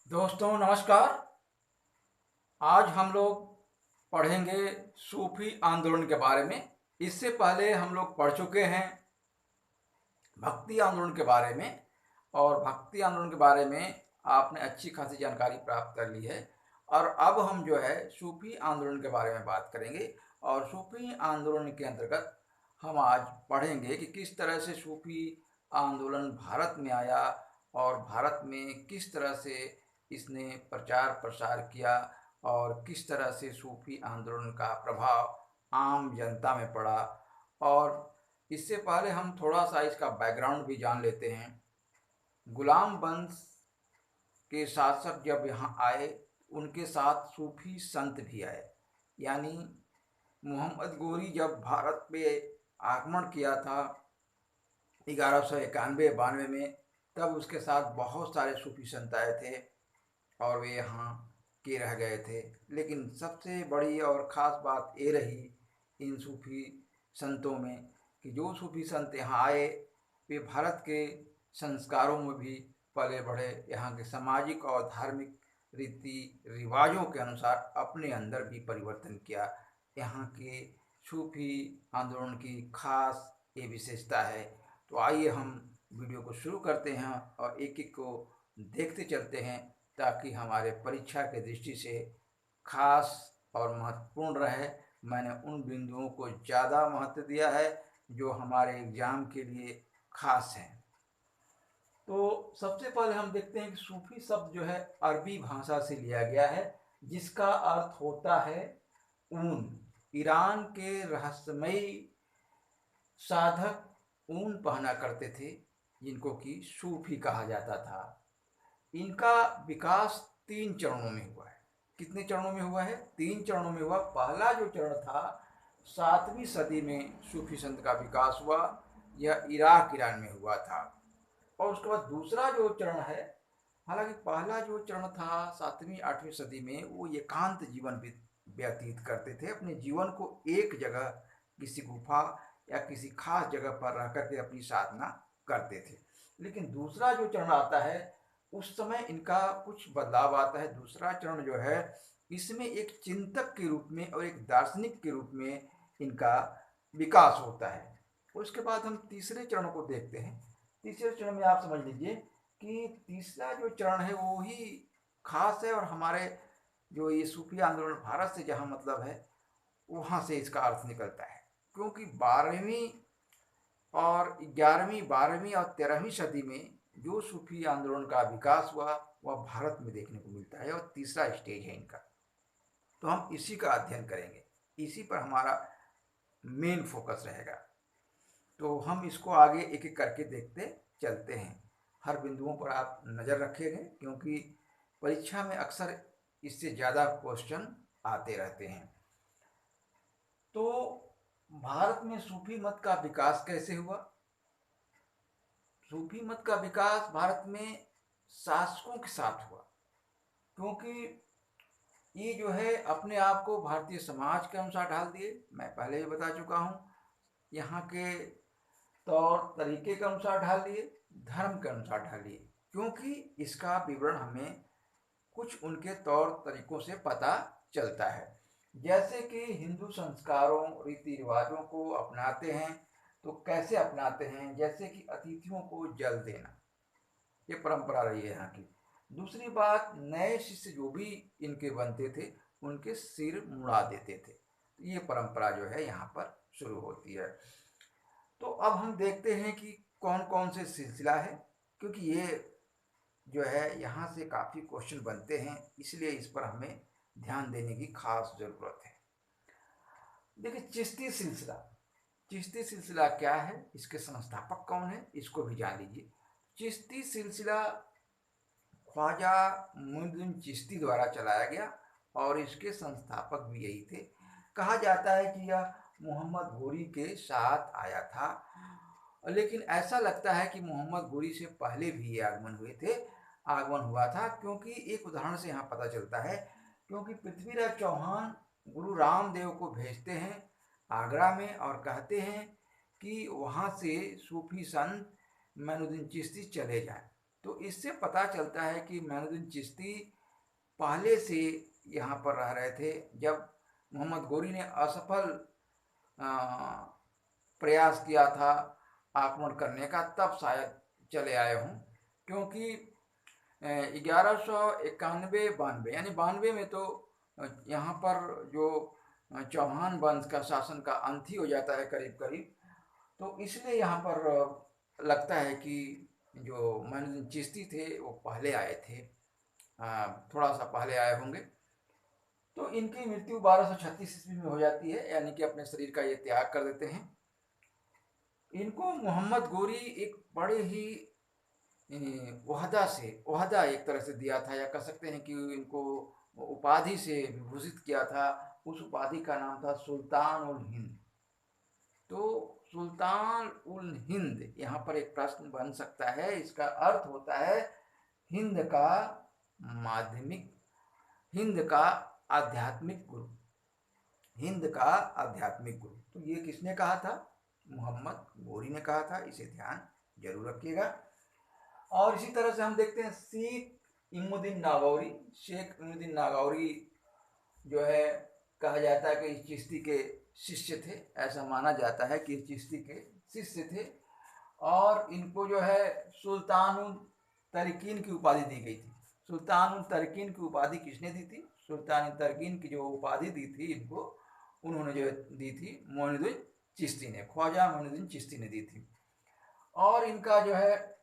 दोस्तों नमस्कार। आज हम लोग पढ़ेंगे सूफी आंदोलन के बारे में। इससे पहले हम लोग पढ़ चुके हैं भक्ति आंदोलन के बारे में, और भक्ति आंदोलन के बारे में आपने अच्छी खासी जानकारी प्राप्त कर ली है। और अब हम जो है सूफी आंदोलन के बारे में बात करेंगे। और सूफी आंदोलन के अंतर्गत हम आज पढ़ेंगे कि किस तरह से सूफी आंदोलन भारत में आया और भारत में किस तरह से इसने प्रचार प्रसार किया और किस तरह से सूफी आंदोलन का प्रभाव आम जनता में पड़ा। और इससे पहले हम थोड़ा सा इसका बैकग्राउंड भी जान लेते हैं। गुलाम वंश के शासक जब यहाँ आए, उनके साथ सूफी संत भी आए। यानी मोहम्मद गोरी जब भारत पे आक्रमण किया था 1191-92 में, तब उसके साथ बहुत सारे सूफी संत आए थे और वे यहाँ के रह गए थे। लेकिन सबसे बड़ी और ख़ास बात ये रही इन सूफी संतों में कि जो सूफी संत यहाँ आए वे भारत के संस्कारों में भी पले बढ़े, यहाँ के सामाजिक और धार्मिक रीति रिवाजों के अनुसार अपने अंदर भी परिवर्तन किया। यहाँ के सूफी आंदोलन की खास ये विशेषता है। तो आइए हम वीडियो को शुरू करते हैं और एक एक को देखते चलते हैं, ताकि हमारे परीक्षा के दृष्टि से खास और महत्वपूर्ण रहे। मैंने उन बिंदुओं को ज़्यादा महत्व दिया है जो हमारे एग्ज़ाम के लिए खास हैं। तो सबसे पहले हम देखते हैं कि सूफी शब्द जो है अरबी भाषा से लिया गया है, जिसका अर्थ होता है ऊन। ईरान के रहस्यमयी साधक ऊन पहना करते थे, जिनको कि सूफी कहा जाता था। इनका विकास 3 चरणों में हुआ है। कितने चरणों में हुआ है? 3 चरणों में हुआ। पहला जो चरण था 7वीं सदी में सूफी संत का विकास हुआ, यह इराक ईरान में हुआ था। और उसके बाद दूसरा जो चरण है, हालांकि पहला जो चरण था 7वीं-8वीं सदी में, वो एकांत जीवन व्यतीत करते थे। अपने जीवन को एक जगह किसी गुफा या किसी खास जगह पर रह करके अपनी साधना करते थे। लेकिन दूसरा जो चरण आता है उस समय इनका कुछ बदलाव आता है। दूसरा चरण जो है, इसमें एक चिंतक के रूप में और एक दार्शनिक के रूप में इनका विकास होता है। उसके बाद हम तीसरे चरण को देखते हैं। तीसरे चरण में आप समझ लीजिए कि तीसरा जो चरण है वो ही खास है, और हमारे जो ये सूफी आंदोलन भारत से जहाँ मतलब है वहाँ से इसका अर्थ निकलता है। क्योंकि 12वीं और 11वीं 12वीं और 13वीं सदी में जो सूफी आंदोलन का विकास हुआ वह भारत में देखने को मिलता है, और तीसरा स्टेज है इनका। तो हम इसी का अध्ययन करेंगे, इसी पर हमारा मेन फोकस रहेगा। तो हम इसको आगे एक एक करके देखते चलते हैं। हर बिंदुओं पर आप नज़र रखेंगे, क्योंकि परीक्षा में अक्सर इससे ज़्यादा क्वेश्चन आते रहते हैं। तो भारत में सूफी मत का विकास कैसे हुआ? सूफी मत का विकास भारत में शासकों के साथ हुआ, क्योंकि ये जो है अपने आप को भारतीय समाज के अनुसार ढाल दिए। मैं पहले ही बता चुका हूँ, यहाँ के तौर तरीके के अनुसार ढाल लिए, धर्म के अनुसार ढाल लिए। क्योंकि इसका विवरण हमें कुछ उनके तौर तरीकों से पता चलता है। जैसे कि हिंदू संस्कारों रीति रिवाजों को अपनाते हैं, तो कैसे अपनाते हैं? जैसे कि अतिथियों को जल देना, ये परंपरा रही है यहाँ की। दूसरी बात, नए शिष्य जो भी इनके बनते थे उनके सिर मुड़ा देते थे। ये परंपरा जो है यहाँ पर शुरू होती है। तो अब हम देखते हैं कि कौन कौन से सिलसिला है, क्योंकि ये जो है यहाँ से काफ़ी क्वेश्चन बनते हैं, इसलिए इस पर हमें ध्यान देने की खास ज़रूरत है। देखिए, चिश्ती सिलसिला। चिश्ती सिलसिला क्या है, इसके संस्थापक कौन है, इसको भी जान लीजिए। चिश्ती सिलसिला ख्वाजा मुइनुद्दीन चिश्ती द्वारा चलाया गया, और इसके संस्थापक भी यही थे। कहा जाता है कि यह मोहम्मद घोरी के साथ आया था, लेकिन ऐसा लगता है कि मोहम्मद घोरी से पहले भी ये आगमन हुआ था। क्योंकि एक उदाहरण से यहाँ पता चलता है, क्योंकि पृथ्वीराज चौहान गुरु रामदेव को भेजते हैं आगरा में और कहते हैं कि वहाँ से सूफी संत मोइनुद्दीन चिश्ती चले जाएं। तो इससे पता चलता है कि मोइनुद्दीन चिश्ती पहले से यहाँ पर रह रहे थे। जब मोहम्मद गोरी ने असफल प्रयास किया था आक्रमण करने का, तब शायद चले आए हों, क्योंकि 1191-92 यानी 92 में तो यहाँ पर जो चौहान वंश का शासन का अंत ही हो जाता है करीब करीब। तो इसलिए यहाँ पर लगता है कि जो मोइनुद्दीन चिश्ती थे वो पहले आए थे, थोड़ा सा पहले आए होंगे। तो इनकी मृत्यु 1236 ईस्वी में हो जाती है, यानी कि अपने शरीर का ये त्याग कर देते हैं। इनको मोहम्मद गोरी एक बड़े ही ओहदा एक तरह से दिया था, या कह सकते हैं कि इनको उपाधि से विभूषित किया था। उस उपाधि का नाम था सुल्तान उल हिंद। तो सुल्तान उल हिंद, यहाँ पर एक प्रश्न बन सकता है, इसका अर्थ होता है हिंद का माध्यमिक, हिंद का आध्यात्मिक गुरु, हिंद का आध्यात्मिक गुरु। तो ये किसने कहा था? मोहम्मद गोरी ने कहा था, इसे ध्यान जरूर रखिएगा। और इसी तरह से हम देखते हैं शेख इमुद्दीन नागौरी। शेख इमुद्दीन नागौरी जो है, कहा जाता है कि चिश्ती के शिष्य थे, ऐसा माना जाता है कि चिश्ती के शिष्य थे। और इनको जो है सुल्तानुल तरीकीन की उपाधि दी गई थी। सुल्तानुल तरीकीन की उपाधि किसने दी थी? सुल्तानुल तरीकीन की जो उपाधि दी थी इनको, उन्होंने जो दी थी मोइनुद्दीन चिश्ती ने, ख्वाजा मोइनुद्दीन चिश्ती ने दी थी। और इनका जो है,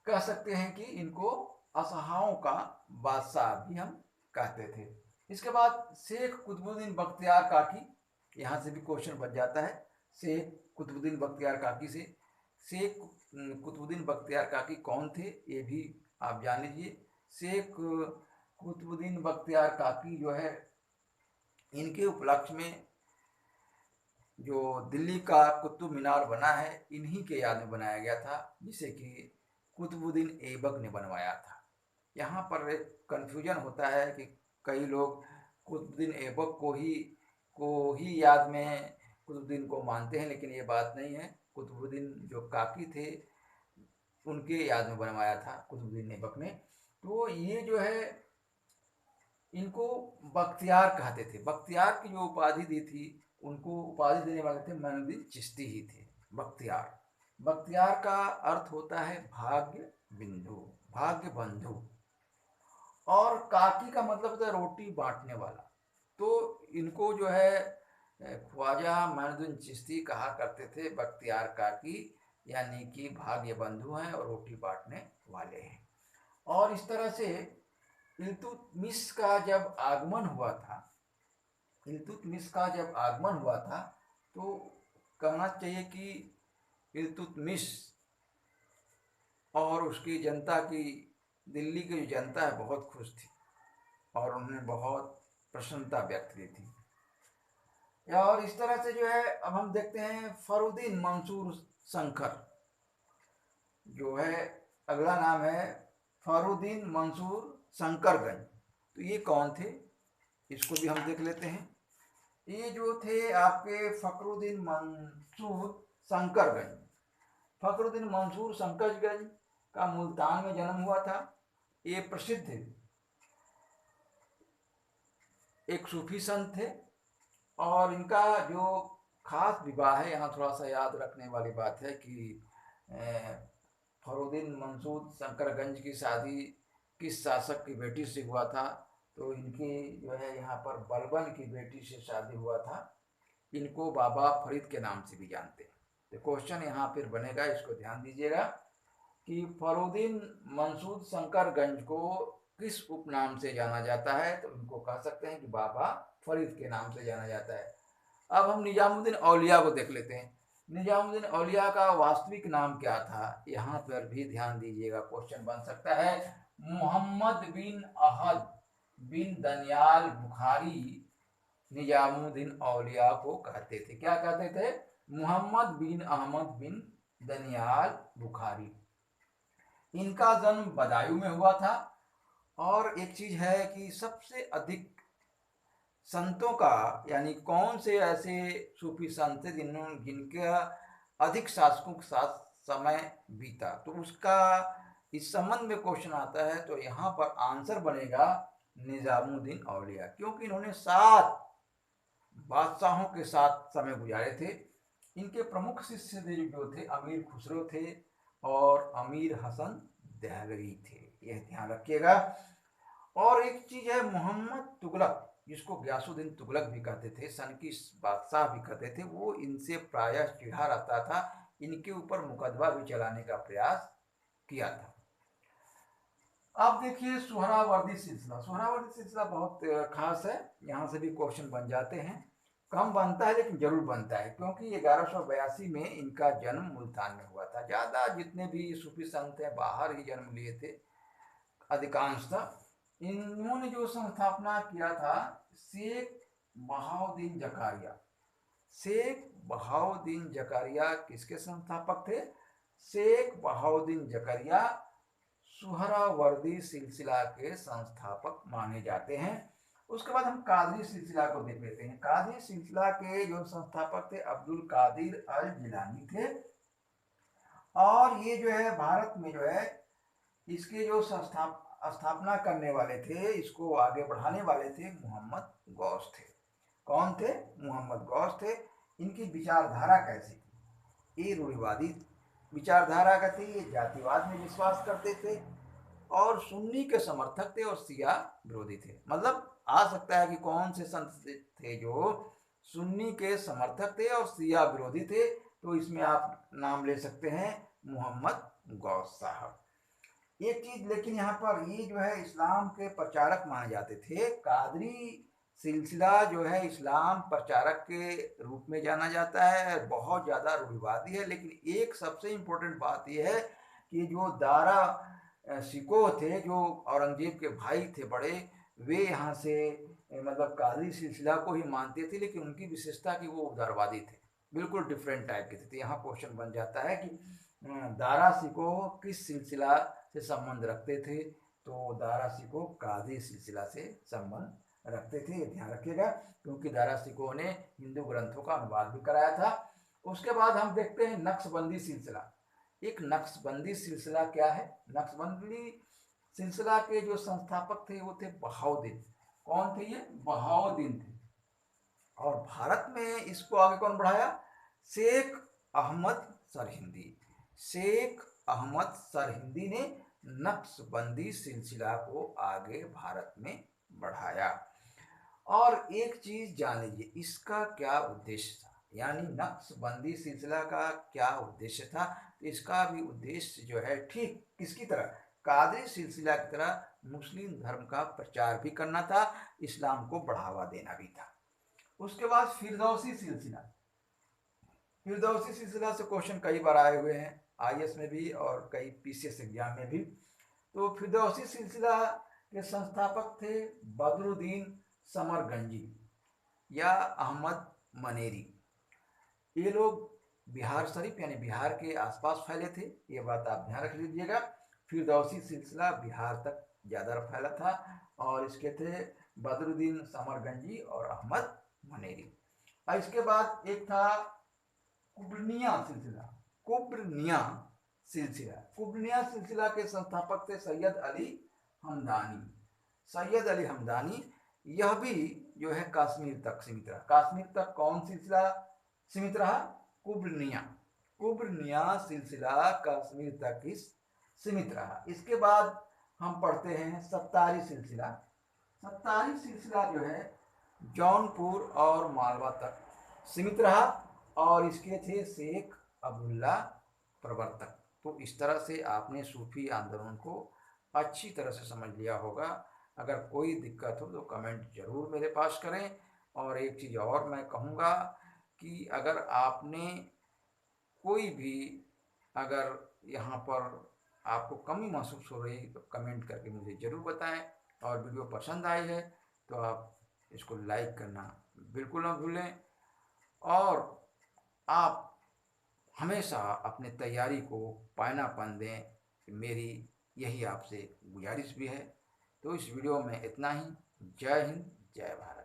कह सकते हैं कि इनको असहाओं का बादशाह भी हम कहते थे। इसके बाद शेख कुतुबुद्दीन बख्तियार काकी, यहाँ से भी क्वेश्चन बच जाता है शेख कुतुबुद्दीन बख्तियार काकी से। शेख कुतुबुद्दीन बख्तियार काकी कौन थे, ये भी आप जान लीजिए। शेख कुतुबुद्दीन बख्तियार काकी जो है, इनके उपलक्ष्य में जो दिल्ली का कुतुब मीनार बना है, इन्हीं के याद में बनाया गया था, जिसे कि कुतुबुद्दीन ऐबक ने बनवाया था। यहाँ पर एक कन्फ्यूजन होता है कि कई लोग कुतुबुद्दीन ऐबक को ही याद में कुतुबुद्दीन को मानते हैं, लेकिन ये बात नहीं है। कुतुबुद्दीन जो काकी थे, उनके याद में बनवाया था कुतुबुद्दीन ऐबक ने। तो ये जो है, इनको बख्तियार कहते थे। बख्तियार की जो उपाधि दी थी, उनको उपाधि देने वाले थे मोइनुद्दीन चिश्ती ही थे, बख्तियार। बख्तियार का अर्थ होता है भाग्य बिंदु, भाग्य बंधु। और काकी का मतलब होता है रोटी बांटने वाला। तो इनको जो है ख्वाजा मोइनुद्दीन चिश्ती कहा करते थे बख्तियार काकी, यानी कि भाग्य बंधु हैं और रोटी बांटने वाले हैं। और इस तरह से इल्तुतमिश का जब आगमन हुआ था, इल्तुतमिश का जब आगमन हुआ था, तो कहना चाहिए कि इल्तुतमिश और उसकी जनता की, दिल्ली की जो जनता है, बहुत खुश थी और उन्होंने बहुत प्रसन्नता व्यक्त की थी। और इस तरह से जो है, अब हम देखते हैं फरुद्दीन मंसूर शंकर, जो है अगला नाम है फरुद्दीन मंसूर शंकरगंज। तो ये कौन थे, इसको भी हम देख लेते हैं। ये जो थे आपके फखरुद्दीन मंसूर शंकरगंज। फखरुद्दीन मंसूर शंकरगंज का मुल्तान में जन्म हुआ था। ये प्रसिद्ध एक सूफी संत थे। और इनका जो खास विवाह है, यहाँ थोड़ा सा याद रखने वाली बात है कि फखरुद्दीन मंसूर शंकरगंज की शादी किस शासक की बेटी से हुआ था? तो इनकी जो है यहाँ पर बलबन की बेटी से शादी हुआ था। इनको बाबा फरीद के नाम से भी जानते हैं। तो क्वेश्चन यहाँ फिर बनेगा, इसको ध्यान दीजिएगा कि फखरुद्दीन मंसूर शंकरगंज को किस उपनाम से जाना जाता है? तो इनको कह सकते हैं कि बाबा फरीद के नाम से जाना जाता है। अब हम निजामुद्दीन औलिया को देख लेते हैं। निजामुद्दीन औलिया का वास्तविक नाम क्या था? यहाँ पर भी ध्यान दीजिएगा, क्वेश्चन बन सकता है। मोहम्मद बिन अहद बिन दनियाल बुखारी निजामुद्दीन औलिया को कहते थे। क्या कहते थे? मोहम्मद बिन अहमद बिन दनियाल बुखारी। इनका जन्म बदायूं में हुआ था। और एक चीज है कि सबसे अधिक संतों का, यानी कौन से ऐसे सूफी संत थे जिनका अधिक शासकों के साथ समय बीता, तो उसका इस संबंध में क्वेश्चन आता है तो यहाँ पर आंसर बनेगा निजामुद्दीन औलिया, क्योंकि इन्होंने 7 बादशाहों के साथ समय गुजारे थे। इनके प्रमुख शिष्य जो थे अमीर खुसरो थे और अमीर हसन दहलवी थे, यह ध्यान रखिएगा। और एक चीज है, मोहम्मद तुगलक, जिसको गयासुद्दीन तुगलक भी कहते थे, सन की बादशाह भी कहते थे, वो इनसे प्रायः चिढ़ा रहता था, इनके ऊपर मुकदमा भी चलाने का प्रयास किया था। अब देखिए सुहरावर्दी सिलसिला। सुहरावर्दी सिलसिला बहुत खास है, यहाँ से भी क्वेश्चन बन जाते हैं, कम बनता है लेकिन जरूर बनता है, क्योंकि 1182 में इनका जन्म मुल्तान में हुआ था। ज़्यादा जितने भी सूफी संत हैं बाहर ही जन्म लिए थे अधिकांशतः। इन्होंने जो संस्थापना किया था शेख बहाउद्दीन जकारिया। शेख बहाउद्दीन जकारिया किसके संस्थापक थे? शेख बहाउद्दीन जकारिया सुहरावर्दी सिलसिला के संस्थापक माने जाते हैं। उसके बाद हम कादरी सिलसिला को देख लेते हैं। कादरी सिलसिला के जो संस्थापक थे अब्दुल कादिर अल जिलानी थे, और ये जो है भारत में जो है इसके जो स्थापना करने वाले थे, इसको आगे बढ़ाने वाले थे मोहम्मद गौस थे। कौन थे? मोहम्मद गौस थे। इनकी विचारधारा कैसी थी? ये रूढ़िवादी विचारधारा का थी, ये जातिवाद में विश्वास करते थे और सुन्नी के समर्थक थे और शिया विरोधी थे। मतलब आ सकता है कि कौन से संत थे जो सुन्नी के समर्थक थे और शिया विरोधी थे, तो इसमें आप नाम ले सकते हैं मोहम्मद गौस साहब। एक चीज लेकिन यहाँ पर ये जो है इस्लाम के प्रचारक माने जाते थे। कादरी सिलसिला जो है इस्लाम प्रचारक के रूप में जाना जाता है, बहुत ज़्यादा रूढ़िवादी है। लेकिन एक सबसे इम्पोर्टेंट बात यह है कि जो दारा शिकोह थे, जो औरंगजेब के भाई थे बड़े, वे यहाँ से मतलब कादरी सिलसिला को ही मानते थे, लेकिन उनकी विशेषता कि वो उदारवादी थे, बिल्कुल डिफरेंट टाइप के थे। तो यहाँ क्वेश्चन बन जाता है कि दारा शिकोह किस सिलसिला से संबंध रखते थे? तो दारा शिकोह कादरी सिलसिला से संबंध रखते थे, ये ध्यान रखिएगा, क्योंकि दारा शिकोह ने हिंदू ग्रंथों का अनुवाद भी कराया था। उसके बाद हम देखते हैं नक्शबंदी सिलसिला। एक नक्शबंदी सिलसिला क्या है? नक्शबंदी सिलसिला के जो संस्थापक थे वो थे बहाउद्दीन। कौन थे ये? बहाउद्दीन थे। और भारत में इसको आगे कौन बढ़ाया? शेख अहमद सरहिंदी। शेख अहमद सरहिंदी ने नक्शबंदी सिलसिला को आगे भारत में बढ़ाया। और एक चीज जान लीजिए, इसका क्या उद्देश्य था, यानी नक्शबंदी सिलसिला का क्या उद्देश्य था? तो इसका भी उद्देश्य जो है ठीक किसकी तरह? कादरी सिलसिला की तरह मुस्लिम धर्म का प्रचार भी करना था, इस्लाम को बढ़ावा देना भी था। उसके बाद फिरदौसी सिलसिला। फिरदौसी सिलसिला से क्वेश्चन कई बार आए हुए हैं, IAS में भी और कई PCS एग्जाम में भी। तो फिरदौसी सिलसिला के संस्थापक थे बदरुद्दीन समरगंजी या अहमद मनेरी। ये लोग बिहार शरीफ यानी बिहार के आसपास फैले थे, ये बात आप ध्यान रख लीजिएगा। फिरदौसी सिलसिला बिहार तक ज़्यादा फैला था और इसके थे बदरुद्दीन समरगंजी और अहमद मनेरी। और इसके बाद एक था कुबरनिया सिलसिला। कुबरनिया सिलसिला, कुबरनिया सिलसिला के संस्थापक थे सैयद अली हमदानी। सैयद अली हमदानी, यह भी जो है कश्मीर तक सीमित रहा। कश्मीर तक कौन सिलसिला सीमित रहा? कुबरनिया। कुबरनिया सिलसिला कश्मीर तक ही सीमित रहा। इसके बाद हम पढ़ते हैं सत्तारी सिलसिला। सत्तारी सिलसिला जो है जौनपुर और मालवा तक सीमित रहा और इसके थे शेख अब्दुल्ला प्रवर्तक। तो इस तरह से आपने सूफी आंदोलन को अच्छी तरह से समझ लिया होगा। अगर कोई दिक्कत हो तो कमेंट जरूर मेरे पास करें। और एक चीज़ और मैं कहूँगा कि अगर आपने कोई भी अगर यहाँ पर आपको कमी महसूस हो रही तो कमेंट करके मुझे ज़रूर बताएं। और वीडियो पसंद आई है तो आप इसको लाइक करना बिल्कुल ना भूलें। और आप हमेशा अपने तैयारी को पायनापन दें, मेरी यही आपसे गुजारिश भी है। तो इस वीडियो में इतना ही। जय हिंद, जय भारत।